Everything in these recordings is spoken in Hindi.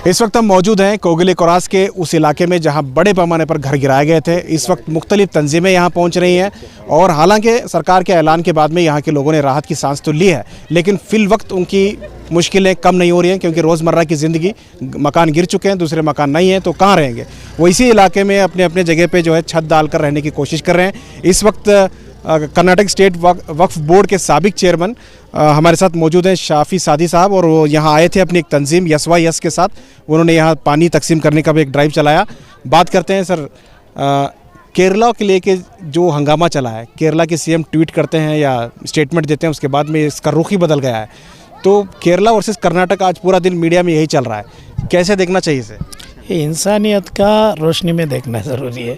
इस वक्त हम मौजूद हैं कोगले कोरास के उस इलाके में जहां बड़े पैमाने पर घर गिराए गए थे। इस वक्त मुख्तलिफ तंजीमें यहां पहुंच रही हैं और हालांकि सरकार के ऐलान के बाद में यहां के लोगों ने राहत की सांस तो ली है, लेकिन फिल वक्त उनकी मुश्किलें कम नहीं हो रही हैं, क्योंकि रोज़मर्रा की ज़िंदगी, मकान गिर चुके हैं, दूसरे मकान नहीं हैं, तो कहाँ रहेंगे। वो इसी इलाके में अपने अपने जगह पे जो है छत डालकर रहने की कोशिश कर रहे हैं। इस वक्त कर्नाटक स्टेट वक्फ बोर्ड के साबिक चेयरमैन हमारे साथ मौजूद हैं, शाफी सादी साहब, और वो यहाँ आए थे अपनी एक तंजीम YSY के साथ। उन्होंने यहाँ पानी तकसीम करने का भी एक ड्राइव चलाया। बात करते हैं सर, केरला के लेके जो हंगामा चला है, केरला के CM ट्वीट करते हैं या स्टेटमेंट देते हैं, उसके बाद में इसका रुख ही बदल गया है। तो केरला वर्सेस कर्नाटक आज पूरा दिन मीडिया में यही चल रहा है, कैसे देखना चाहिए इसे? ये इंसानियत का रोशनी में देखना ज़रूरी है।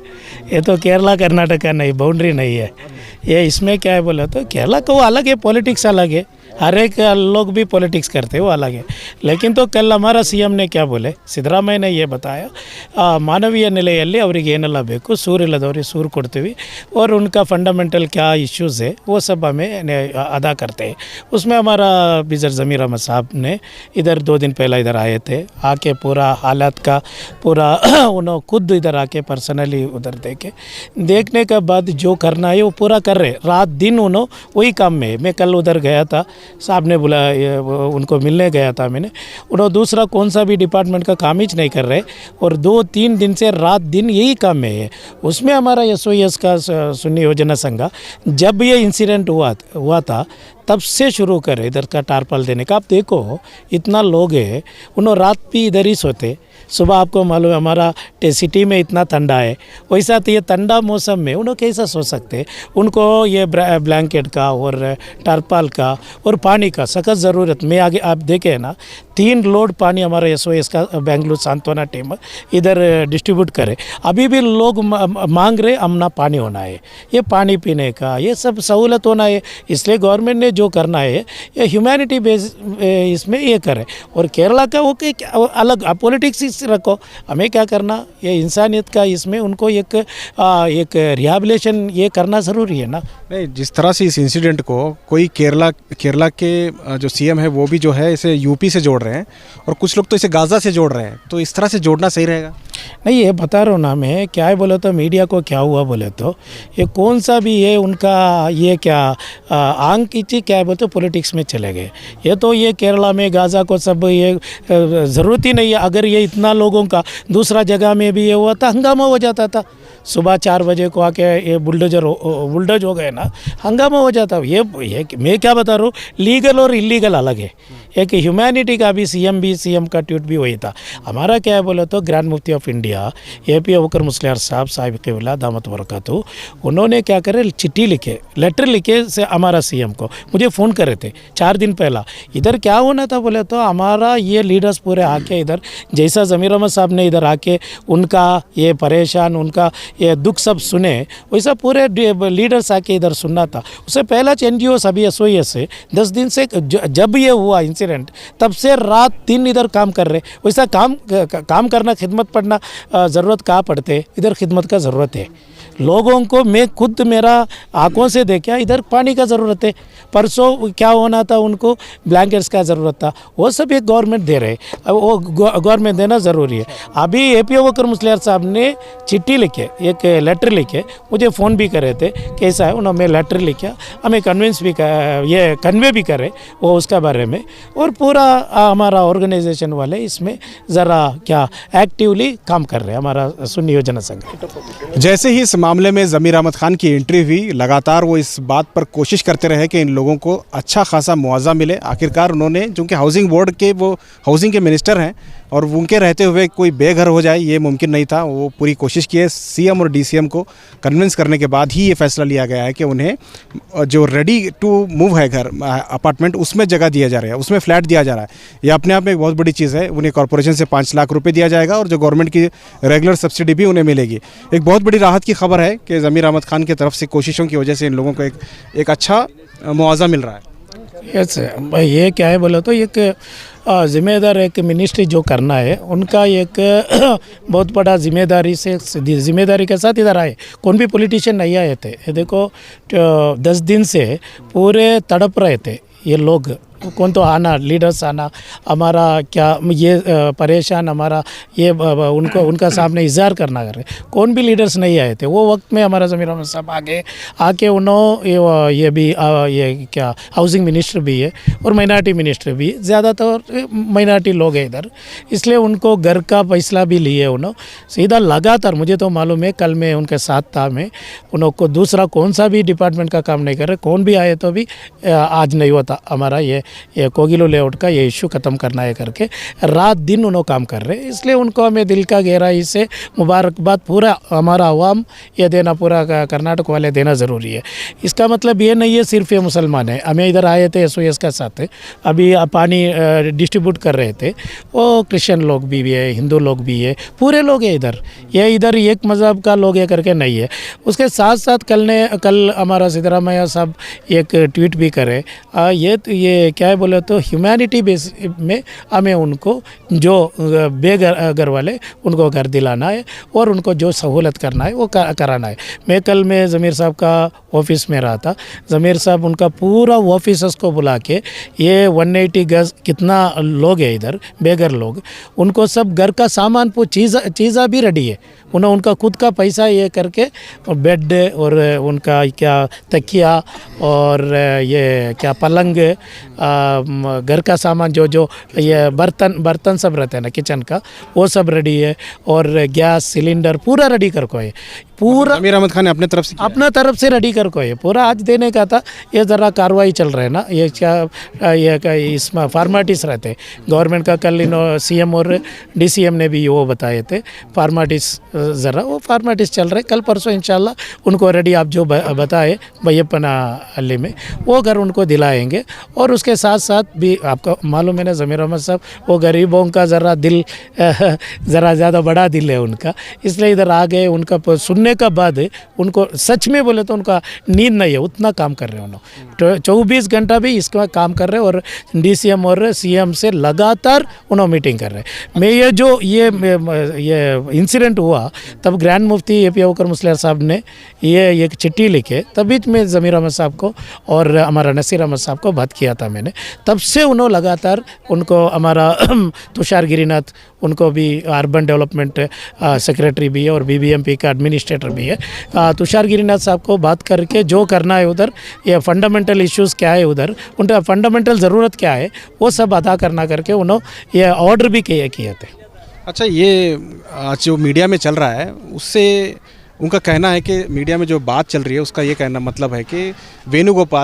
ये तो केरला कर्नाटक का नहीं, बाउंड्री नहीं है ये। इसमें क्या है बोले तो केरला का वो अलग है, पॉलिटिक्स अलग है, हर एक लोग भी पॉलिटिक्स करते हैं, वो अलग है। लेकिन तो कल हमारा CM ने क्या बोले, सिद्धरामಯ್ಯ ने ये बताया, मानवीय ನೆಲೆಯಲ್ಲಿ ಅವರಿಗೆ ಏನೆಲ್ಲ ಬೇಕು, सूर ಇಲ್ಲದವರಿಗೆ सूर ಕೊಡ್ತೀವಿ, और उनका फंडामेंटल क्या इश्यूज़ है वो सब हमें अदा करते हैं। उसमें हमारा बिजर ज़मीर अहमद साहब ने इधर 2 दिन पहले इधर आए थे, आके पूरा हालात का पूरा उन्होंने खुद इधर आके पर्सनली उधर देखने के बाद जो करना है वो पूरा कर रहे, रात दिन उन्होंने वही काम में। मैं कल उधर गया था, साहब ने बुलाया, उनको मिलने गया था मैंने। उन्होंने दूसरा कौन सा भी डिपार्टमेंट का काम ही नहीं कर रहे, और 2-3 दिन से रात दिन यही काम में है। उसमें हमारा SOS का सुन्नी योजना संघ जब ये इंसिडेंट हुआ था तब से शुरू करे इधर का टारपाल देने का। आप देखो इतना लोग है, उन्होंने रात भी इधर ही सोते, सुबह आपको मालूम है हमारा सिटी में इतना ठंडा है, वैसा तो ये ठंडा मौसम में उन्होंने कैसा सो सकते। उनको ये ब्लैंकेट का और टारपाल का और पानी का सख्त ज़रूरत। मैं आगे आप देखें ना, 3 लोड पानी हमारा SOS का बेंगलुरु सांत्वना टीम इधर डिस्ट्रीब्यूट करे। अभी भी लोग मांग रहे हमना पानी होना है, ये पानी पीने का ये सब सहूलत होना है। इसलिए गवर्नमेंट ने जो करना है ये ह्यूमैनिटी बेस इसमें ये करे। और केरला का वो अलग पॉलिटिक्स रखो, हमें क्या करना, ये इंसानियत का इसमें उनको एक रिहैबिलिटेशन ये करना ज़रूरी है ना। नहीं, जिस तरह से इस इंसिडेंट को कोई केरला के जो CM है वो भी जो है इसे UP से जोड़ रहे हैं, और कुछ लोग तो इसे गाज़ा से जोड़ रहे हैं, तो इस तरह से जोड़ना सही रहेगा? नहीं, ये बता रहा हूँ ना मैं, क्या है बोले तो मीडिया को क्या हुआ बोले तो ये कौन सा भी है उनका ये क्या आंग की क्या है बोलते पॉलिटिक्स में चले गए। ये तो ये केरला में गाज़ा को सब ये ज़रूरत ही नहीं है। अगर ये इतना लोगों का दूसरा जगह में भी ये हुआ था, हंगामा हो जाता था। सुबह 4 बजे को आके ये बुलडोज हो गए ना, हंगामा हो जाता। ये मैं क्या बता रहा हूँ, लीगल और इलीगल अलग है। एक ह्यूमैनिटी का भी CM का ट्वीट भी वही था। हमारा क्या है बोले तो ग्रैंड मुफ्ती of India AP Abubakar Musliyar साहिब के विला दामत बरकतहू, उन्होंने क्या करे, चिट्ठी लिखे, लेटर लिखे से हमारा CM को मुझे फ़ोन करे थे 4 दिन पहला। इधर क्या होना था बोले तो हमारा ये लीडर्स पूरे आके इधर, जैसा ज़मीर अहमद साहब ने इधर आके उनका ये परेशान, उनका ये दुख सब सुने, वैसा पूरे लीडर्स आके इधर सुनना था। उससे पहला NGO सभी SOS से 10 दिन से जब ये हुआ इंसिडेंट तब से रात दिन इधर काम कर रहे। वैसा काम करना, खिदमत पड़ना ज़रूरत कहाँ पड़ते, इधर खिदमत का ज़रूरत है लोगों को। मैं खुद मेरा आंखों से देखा, इधर पानी का ज़रूरत है। परसों क्या होना था, उनको ब्लैंकेट्स का ज़रूरत था, वो सब एक गवर्नमेंट दे रहे, वो गवर्नमेंट देना ज़रूरी है। अभी AP अबूबकर मुस्लियार साहब ने चिट्ठी लिखे, एक लेटर लिखे, मुझे फ़ोन भी करे थे, कैसा है उन्होंने लेटर लिखा, हमें कन्विंस भी ये कन्वे भी करे वो उसका बारे में। और पूरा हमारा ऑर्गेनाइजेशन वाले इसमें ज़रा क्या एक्टिवली काम कर रहे हैं, हमारा सुन्नी योजना संघ। जैसे ही इस मामले में ज़मीर अहमद खान की एंट्री हुई, लगातार वो इस बात पर कोशिश करते रहे कि इन लोगों को अच्छा खासा मुआवजा मिले। आखिरकार उन्होंने, चूँकि हाउसिंग बोर्ड के वो हाउसिंग के मिनिस्टर हैं और उनके रहते हुए कोई बेघर हो जाए ये मुमकिन नहीं था। वो पूरी कोशिश की है, CM और DCM को कन्विंस करने के बाद ही ये फैसला लिया गया है कि उन्हें जो रेडी टू मूव है घर, अपार्टमेंट, उसमें जगह दिया जा रहा है, उसमें फ्लैट दिया जा रहा है। ये अपने आप में एक बहुत बड़ी चीज़ है। उन्हें कॉर्पोरेशन से 5 लाख रुपये दिया जाएगा, और जो गवर्नमेंट की रेगुलर सब्सिडी भी उन्हें मिलेगी। एक बहुत बड़ी राहत की खबर है कि ज़मीर अहमद खान की तरफ से कोशिशों की वजह से इन लोगों को एक अच्छा मुआवजा मिल रहा है। यस, ये क्या है बोले तो एक ज़िम्मेदार एक मिनिस्ट्री जो करना है उनका एक बहुत बड़ा जिम्मेदारी के साथ इधर आए। कौन भी पॉलिटिशियन नहीं आए थे। देखो 10 दिन से पूरे तड़प रहे थे ये लोग कौन तो आना लीडर्स आना हमारा क्या ये परेशान हमारा ये उनको उनका सामने इजहार करना कर रहे कौन भी लीडर्स नहीं आए थे। वो वक्त में हमारा ज़मीर अहमद साहब आके उन्होंने ये भी ये क्या हाउसिंग मिनिस्टर भी है और माइनॉरिटी मिनिस्टर भी, ज़्यादातर माइनॉरिटी लोग हैं इधर, इसलिए उनको घर का फैसला भी लिए उन्होंने सीधा लगातार। मुझे तो मालूम है कल मैं उनके साथ था, मैं उनको दूसरा कौन सा भी डिपार्टमेंट का काम नहीं कर रहे, कौन भी आए तो भी आज नहीं होता हमारा ये कोगिलो लेआउट का ये इशू ख़त्म करना है करके रात दिन उन्होंने काम कर रहे हैं। इसलिए उनको हमें दिल का गहराई से मुबारकबाद पूरा हमारा अवाम ये देना, पूरा कर्नाटक वाले देना ज़रूरी है। इसका मतलब ये नहीं है सिर्फ ये मुसलमान है। हमें इधर आए थे SOS का साथ अभी पानी डिस्ट्रीब्यूट कर रहे थे, वो क्रिश्चियन लोग भी है, हिंदू लोग भी है, पूरे लोग हैं इधर। ये इधर एक मज़हब का लोग है करके नहीं है। उसके साथ साथ कल हमारा सिद्धरामैया साहब एक ट्वीट भी करे, ये क्या है बोले तो ह्यूमैनिटी बेस में हमें उनको जो बेघर वाले उनको घर दिलाना है और उनको जो सहूलत करना है वो कराना है। मैं कल में ज़मीर साहब का ऑफिस में रहा था, ज़मीर साहब उनका पूरा ऑफिसर्स को बुला के ये 180 गज कितना लोग है इधर बेघर लोग, उनको सब घर का सामान चीज़ा भी रेडी है। उनका खुद का पैसा ये करके बेड और उनका क्या तकिया और ये क्या पलंग, घर का सामान जो ये बर्तन सब रहते हैं ना किचन का, वो सब रेडी है और गैस सिलेंडर पूरा रेडी कर को है। पूरा ज़मीर अहमद खान ने अपने तरफ से रेडी कर को है, पूरा आज देने का था। ये ज़रा कार्रवाई चल रहा है ना, ये क्या ये इसमें फार्मेलिटीज़ रहते गवर्नमेंट का। कल CM और DCM ने भी वो बताए थे फार्मेलिटीज़, ज़रा वो फार्मेलिटीज़ चल रहे। कल परसों इंशाल्लाह उनको रेडी आप जो बताए भैयप्पना अली में वो घर उनको दिलाएंगे। और उसके साथ साथ भी आपको मालूम है ना ज़मीर अहमद साहब वो गरीबों का ज़रा दिल ज़रा ज़्यादा बड़ा दिल है उनका, इसलिए इधर आ गए। उनका सुनने का बाद उनको सच में बोले तो उनका नींद नहीं है, उतना काम कर रहे हैं उन्होंने। 24 घंटा भी इसका काम कर रहे हैं और DCM और CM से लगातार उन्होंने मीटिंग कर रहे हैं। मैं ये जो ये इंसिडेंट हुआ तब ग्रैंड मुफ्ती AP अबूबकर मुस्लियार साहब ने ये एक चिट्ठी लिखे, तभी मैं ज़मीर अहमद साहब को और हमारा नसीर अहमद साहब को बात किया था मैंने। तब से उन्होंने लगातार उनको हमारा तुषार गिरिनाथ उनको भी अर्बन डेवलपमेंट सेक्रेटरी भी है और BBMP का एडमिनिस्ट्रेटर भी है, तुषार गिरिनाथ साहब को बात करके जो करना है उधर, ये फंडामेंटल इश्यूज़ क्या है उधर, उनका फंडामेंटल ज़रूरत क्या है वो सब अदा करना करके उन्होंने ये ऑर्डर भी किए थे। अच्छा, ये आज जो मीडिया में चल रहा है उससे उनका कहना है कि मीडिया में जो बात चल रही है उसका ये कहना मतलब है कि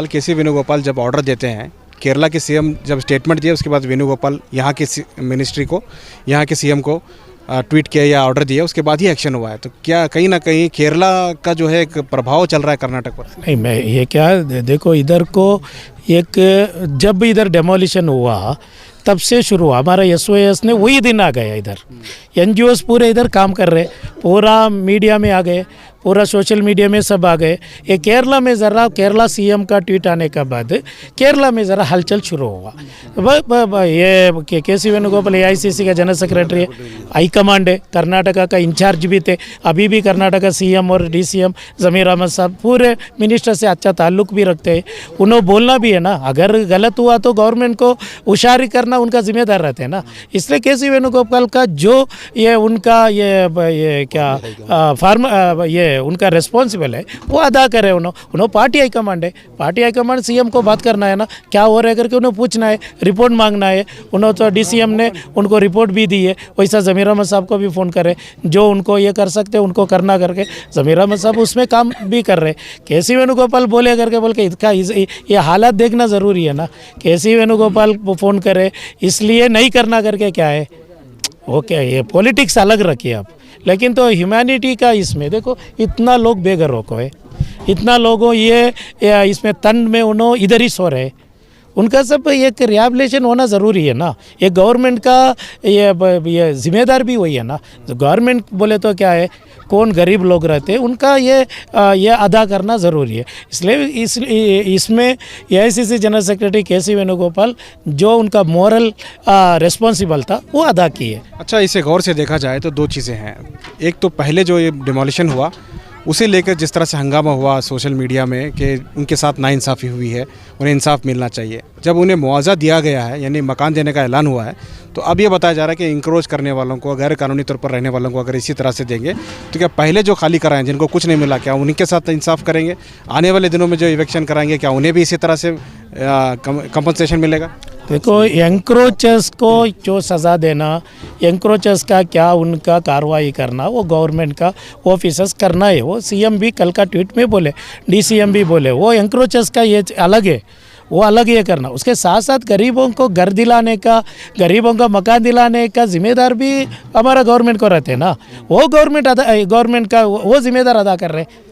KC वेणुगोपाल जब ऑर्डर देते हैं, केरला के CM जब स्टेटमेंट दिया उसके बाद वेणुगोपाल यहाँ के मिनिस्ट्री को, यहाँ के CM को ट्वीट किया या ऑर्डर दिया, उसके बाद ही एक्शन हुआ है। तो क्या कहीं ना कहीं केरला का जो है एक प्रभाव चल रहा है कर्नाटक पर? नहीं, मैं ये क्या देखो इधर को एक जब इधर डेमोलिशन हुआ तब से शुरू हुआ हमारा SOS ने वही दिन आ गया इधर। NGOs पूरे इधर काम कर रहे, पूरा मीडिया में आ गए, पूरा सोशल मीडिया में सब आ गए। ये केरला में ज़रा केरला CM का ट्वीट आने के बाद केरला में ज़रा हलचल शुरू हुआ। ये KC वेणुगोपाल AICC का जनरल सेक्रेटरी है, हाई कमांड है, कर्नाटका का इंचार्ज भी थे, अभी भी कर्नाटका CM और DCM ज़मीर अहमद साहब पूरे मिनिस्टर से अच्छा ताल्लुक़ भी रखते हैं। उन्होंने बोलना भी है ना, अगर गलत हुआ तो गवर्नमेंट को हुशारी करना उनका जिम्मेदार रहते हैं ना। इसलिए KC वेणुगोपाल का जो ये उनका ये क्या ये उनका रिस्पॉन्सिबल है वो अदा करे। उन्होंने पार्टी हाईकमांड है, पार्टी हाईकमांड CM को बात करना है ना, क्या हो रहा है करके उन्हें पूछना है, रिपोर्ट मांगना है। उन्होंने तो DCM ने उनको रिपोर्ट भी दी है, वैसा ज़मीर अहमद साहब को भी फ़ोन करे, जो उनको ये कर सकते उनको करना करके ज़मीर अहमद साहब उसमें काम भी कर रहे। KC वेणुगोपाल बोले करके बोल के इसका ये हालात देखना ज़रूरी है ना। KC वेणुगोपाल फ़ोन करे इसलिए नहीं करना करके क्या है, ओके ये पॉलिटिक्स अलग रखिए आप, लेकिन तो ह्यूमैनिटी का इसमें देखो इतना लोग बेघरों को है, इतना लोगों ये इसमें तंड में उन्होंने इधर ही सो रहे, उनका सब एक रिहैबिलिटेशन होना ज़रूरी है ना। ये गवर्नमेंट का ये जिम्मेदार भी वही है ना। गवर्नमेंट बोले तो क्या है, कौन गरीब लोग रहते हैं उनका ये अदा करना ज़रूरी है। इसलिए इसमें AICC general secretary KC Venugopal जो उनका मॉरल रिस्पॉन्सिबल था वो अदा किए। अच्छा, इसे गौर से देखा जाए तो दो चीज़ें हैं। एक तो पहले जो ये डिमोलिशन हुआ उसे लेकर जिस तरह से हंगामा हुआ सोशल मीडिया में कि उनके साथ नाइंसाफ़ी हुई है, उन्हें इंसाफ मिलना चाहिए। जब उन्हें मुआवजा दिया गया है यानी मकान देने का ऐलान हुआ है, तो अब ये बताया जा रहा है कि इंक्रोच करने वालों को, गैर कानूनी तौर पर रहने वालों को अगर इसी तरह से देंगे तो क्या पहले जो खाली कराएं जिनको कुछ नहीं मिला, क्या उन्हीं के साथ इंसाफ करेंगे? आने वाले दिनों में जो इवेक्शन कराएंगे क्या उन्हें भी इसी तरह से कंपनसेशन मिलेगा? देखो, एंक्रोचर्स को जो सज़ा देना, एंक्रोचर्स का क्या उनका कार्रवाई करना, वो गवर्नमेंट का ऑफिसर्स करना है। वो सीएम भी कल का ट्वीट में बोले, डीसीएम भी बोले, वो एंक्रोचर्स का ये अलग है, वो अलग ये करना। उसके साथ साथ गरीबों को घर दिलाने का, गरीबों का मकान दिलाने का जिम्मेदार भी हमारा गवर्नमेंट को रहते हैं ना। वो गवर्नमेंट का वो जिम्मेदार अदा कर रहे हैं,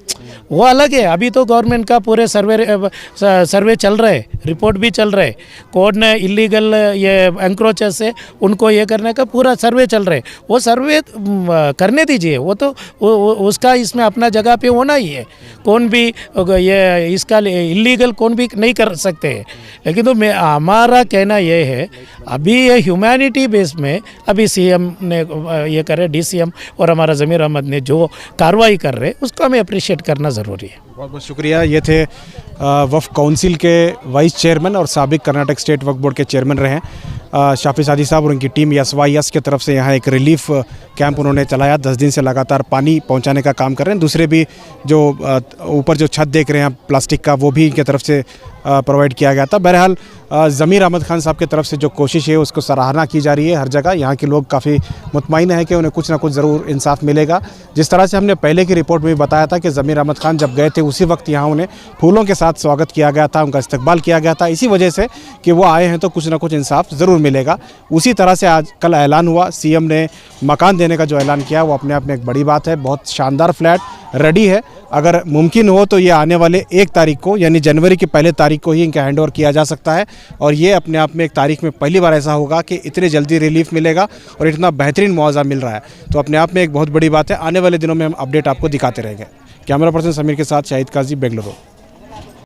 वो अलग है। अभी तो गवर्नमेंट का पूरे सर्वे चल रहे, रिपोर्ट भी चल रहे। कोर्ट ने इलीगल ये एंक्रोचर्स से उनको ये करने का पूरा सर्वे चल रहे। वो सर्वे करने दीजिए, वो तो उसका इसमें अपना जगह पे होना ही है। कौन भी ये इसका इलीगल कौन भी नहीं कर सकते हैं। लेकिन तो हमारा कहना ये है, अभी ये ह्यूमैनिटी बेस में अभी सीएम ने ये करे, डीसीएम और हमारा ज़मीर अहमद ने जो कार्रवाई कर रहे, उसको हमें अप्रिशिएट करना ज़रूरी है। बहुत बहुत शुक्रिया। ये थे वक्फ काउंसिल के वाइस चेयरमैन और साबिक कर्नाटक स्टेट वक्फ बोर्ड के चेयरमैन रहे हैं शाफी सादी साहब, और उनकी टीम SYS की तरफ से यहाँ एक रिलीफ कैंप उन्होंने चलाया। 10 दिन से लगातार पानी पहुँचाने का काम कर रहे हैं। दूसरे भी जो ऊपर जो छत देख रहे हैं प्लास्टिक का, वो भी इनकी तरफ से प्रोवाइड किया गया था। बहरहाल ज़मीर अहमद खान साहब की तरफ से जो कोशिश है उसको सराहना की जा रही है हर जगह। यहाँ के लोग काफ़ी मुतमईन है कि उन्हें कुछ ना कुछ ज़रूर इंसाफ मिलेगा। जिस तरह से हमने पहले की रिपोर्ट में भी बताया था कि ज़मीर अहमद खान जब गए थे उसी वक्त यहाँ उन्हें फूलों के साथ स्वागत किया गया था, उनका इस्तकबाल किया गया था, इसी वजह से कि वो आए हैं तो कुछ ना कुछ इंसाफ ज़रूर मिलेगा। उसी तरह से आज कल ऐलान हुआ, सीएम ने मकान देने का जो ऐलान किया वो अपने आप में एक बड़ी बात है। बहुत शानदार फ्लैट रेडी है। अगर मुमकिन हो तो ये आने वाले 1 तारीख को यानी जनवरी की पहले तारीख को ही इनका हैंडओवर किया जा सकता है, और ये अपने आप में एक तारीख में पहली बार ऐसा होगा कि इतने जल्दी रिलीफ मिलेगा और इतना बेहतरीन मुआवजा मिल रहा है। तो अपने आप में एक बहुत बड़ी बात है। आने वाले दिनों में हम अपडेट आपको दिखाते रहेंगे। कैमरा पर्सन समीर के साथ शाहिद काजी, बेंगलुरु।